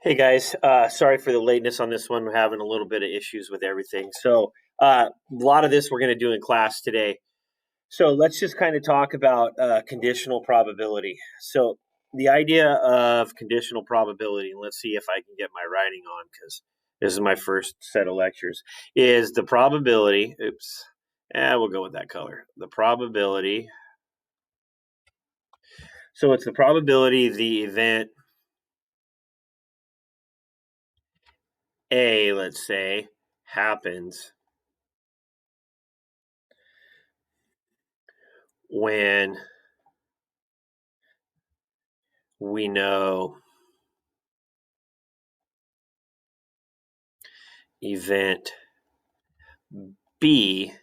Hey guys, sorry for the lateness on this one. We're having a little bit of issues with everything. So, a lot of this we're going to do in class today. So, let's just kind of talk about conditional probability. So, the idea of conditional probability, and let's see if I can get my writing on because this is my first set of lectures, is the probability. Oops. We'll go with that color. The probability. So, it's the probability the event A, let's say, happens when we know event B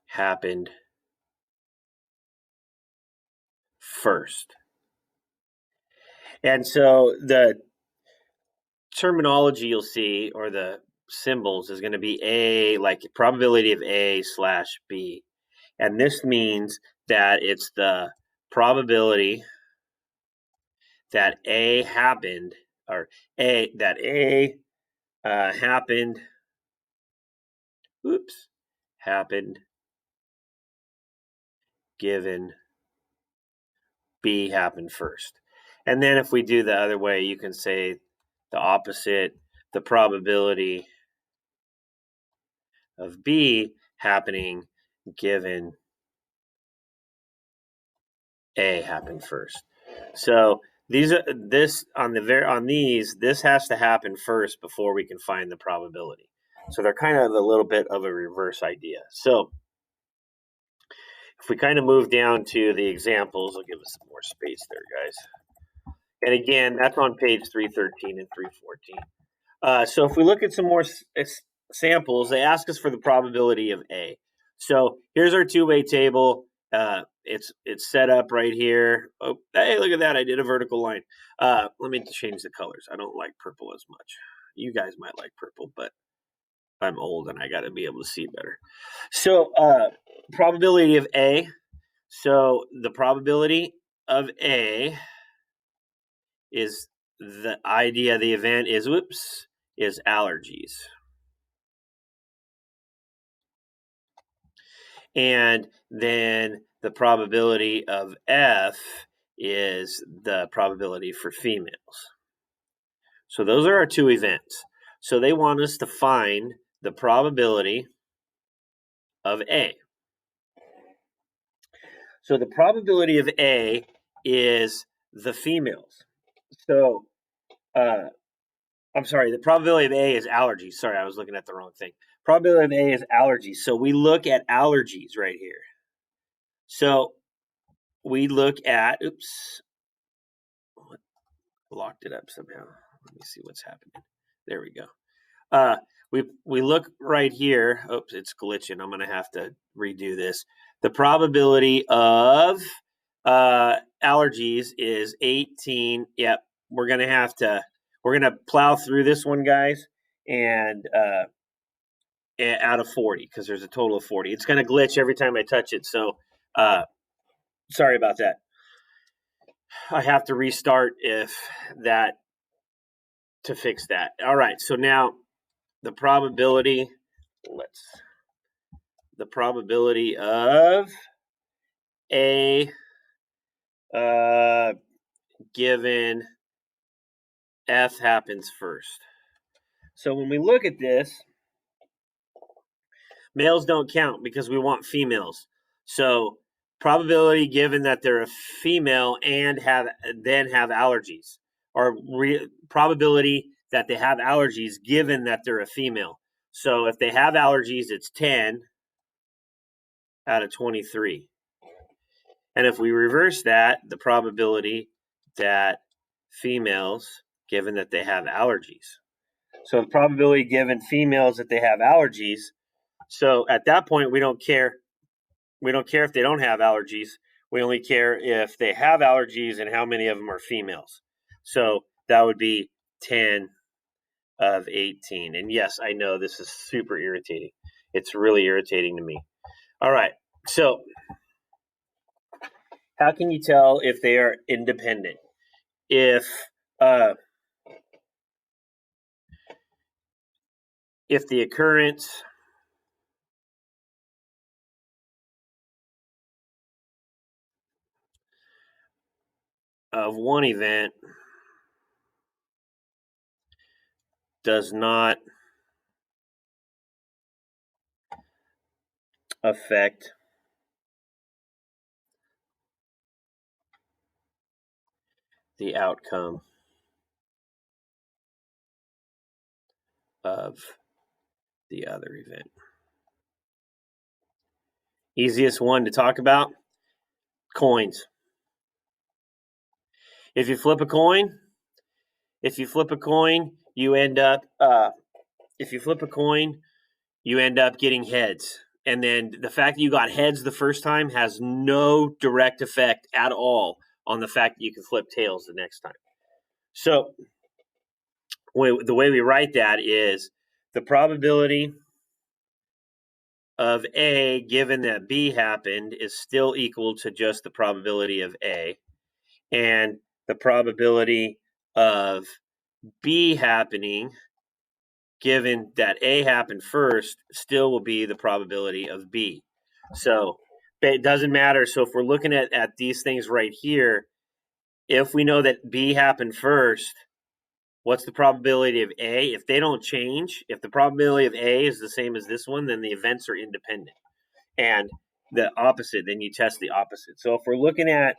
happened first. And so the terminology you'll see, or the symbols, is going to be A, like probability of A slash B. And this means that it's the probability that A happened, or that A happened, happened given B happened first. And then if we do the other way, you can say the opposite, the probability of B happening given A happened first. So these are this on these, this has to happen first before we can find the probability. So they're kind of a little bit of a reverse idea. So if we kind of move down to the examples, I'll give us some more space there, guys. And again, that's on page 313 and 314. So if we look at some more samples, they ask us for the probability of A. So here's our two-way table. It's set up right here. Oh, hey, look at that. I did a vertical line. Let me change the colors. I don't like purple as much. You guys might like purple, but I'm old and I got to be able to see better. So probability of A. So the probability of A is the idea, the event is allergies. And then the probability of F is the probability for females. So those are our two events. So they want us to find the probability of A. So the probability of A is the females. So, I'm sorry, the probability of A is allergies. Sorry, I was looking at the wrong thing. Probability of A is allergies. So we look at allergies right here. So we look at, locked it up somehow. Let me see what's happening. There we go. We look right here. Oops, it's glitching. I'm gonna have to redo this. The probability of allergies is 18. Yep, we're gonna plow through this one, guys, and out of 40 because there's a total of 40. It's gonna glitch every time I touch it. So sorry about that. I have to restart if that to fix that. All right, so now the probability, the probability of A given F happens first. So when we look at this, males don't count because we want females. So probability given that they're a female and have allergies, or probability that they have allergies given that they're a female. So if they have allergies, it's 10 out of 23. And if we reverse that, the probability that females, given that they have allergies. So the probability given females that they have allergies. So at that point, we don't care. We don't care if they don't have allergies. We only care if they have allergies and how many of them are females. So that would be 10 of 18. And yes, I know this is super irritating. It's really irritating to me. All right. So how can you tell if they are independent? If if the occurrence of one event does not affect the outcome of the other event. Easiest one to talk about, coins. If you flip a coin, you end up getting heads. And then the fact that you got heads the first time has no direct effect at all on the fact that you can flip tails the next time. So the way we write that is the probability of A given that B happened is still equal to just the probability of A. And the probability of B happening given that A happened first still will be the probability of B. So it doesn't matter. So if we're looking at these things right here, if we know that B happened first, what's the probability of A? If they don't change, if the probability of A is the same as this one, then the events are independent. And the opposite, then you test the opposite. So if we're looking at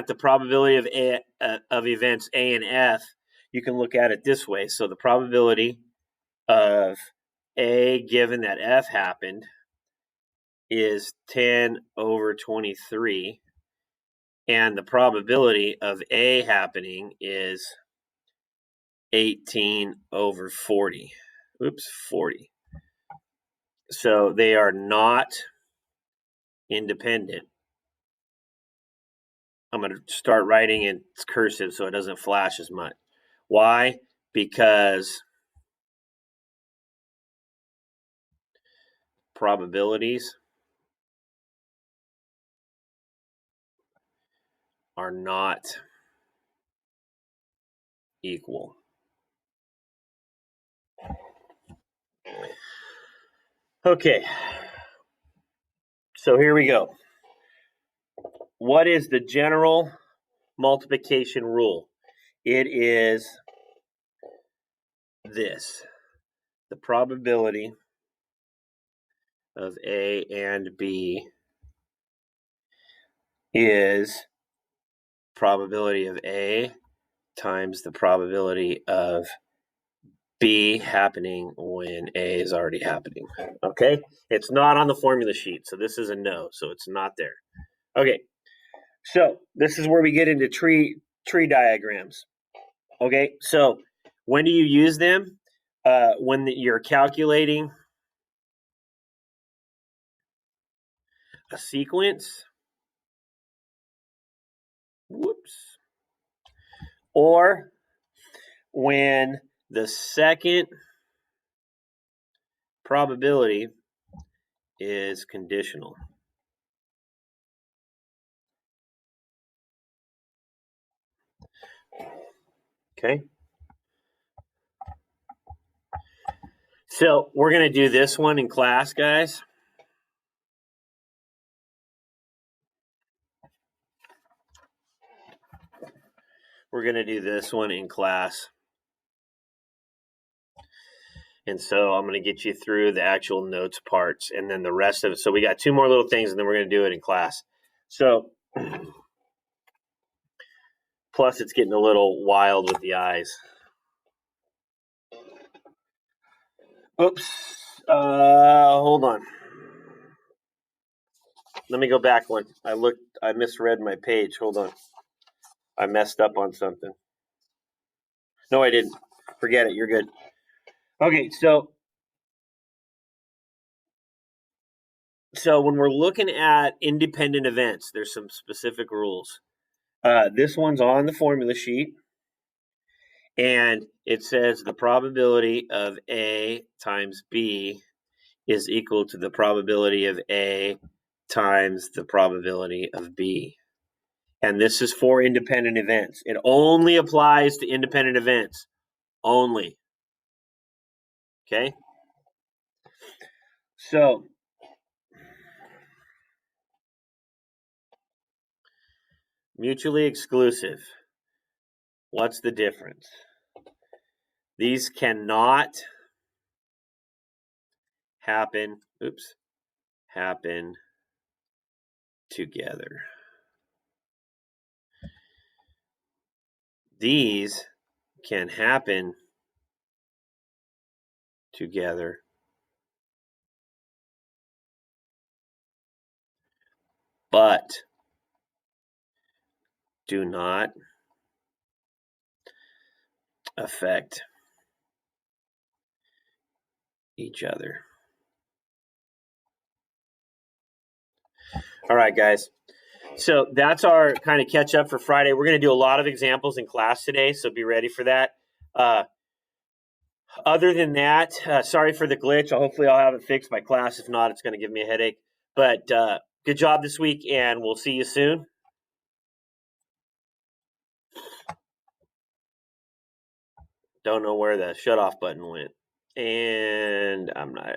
the probability of events A and F, you can look at it this way. So the probability of A given that F happened is 10 over 23. And the probability of A happening is 18 over 40. Oops, 40. So they are not independent. I'm going to start writing in cursive so it doesn't flash as much. Why? Because probabilities are not equal. Okay, so here we go. What is the general multiplication rule? It is this. The probability of A and B is probability of A times the probability of B happening when A is already happening. Okay? It's not on the formula sheet, so this is a no, so it's not there. Okay, so this is where we get into tree diagrams. Okay, so when do you use them? When you're calculating a sequence. Whoops. Or when the second probability is conditional. Okay. So we're going to do this one in class, guys. We're going to do this one in class. And so I'm going to get you through the actual notes parts and then the rest of it. So we got two more little things and then we're going to do it in class. So plus it's getting a little wild with the eyes. Oops. Hold on. Let me go back one. I misread my page. Hold on. I messed up on something. No, I didn't. Forget it. You're good. Okay, so when we're looking at independent events, there's some specific rules. This one's on the formula sheet, and it says the probability of A times B is equal to the probability of A times the probability of B. And this is for independent events. It only applies to independent events. Only. Okay? So, mutually exclusive. What's the difference? These cannot happen together. These can happen together, but do not affect each other. All right, guys. So that's our kind of catch up for Friday. We're going to do a lot of examples in class today, so be ready for that. Other than that, sorry for the glitch. Hopefully, I'll have it fixed by class. If not, it's going to give me a headache. But good job this week, and we'll see you soon. Don't know where the shut off button went. And I'm not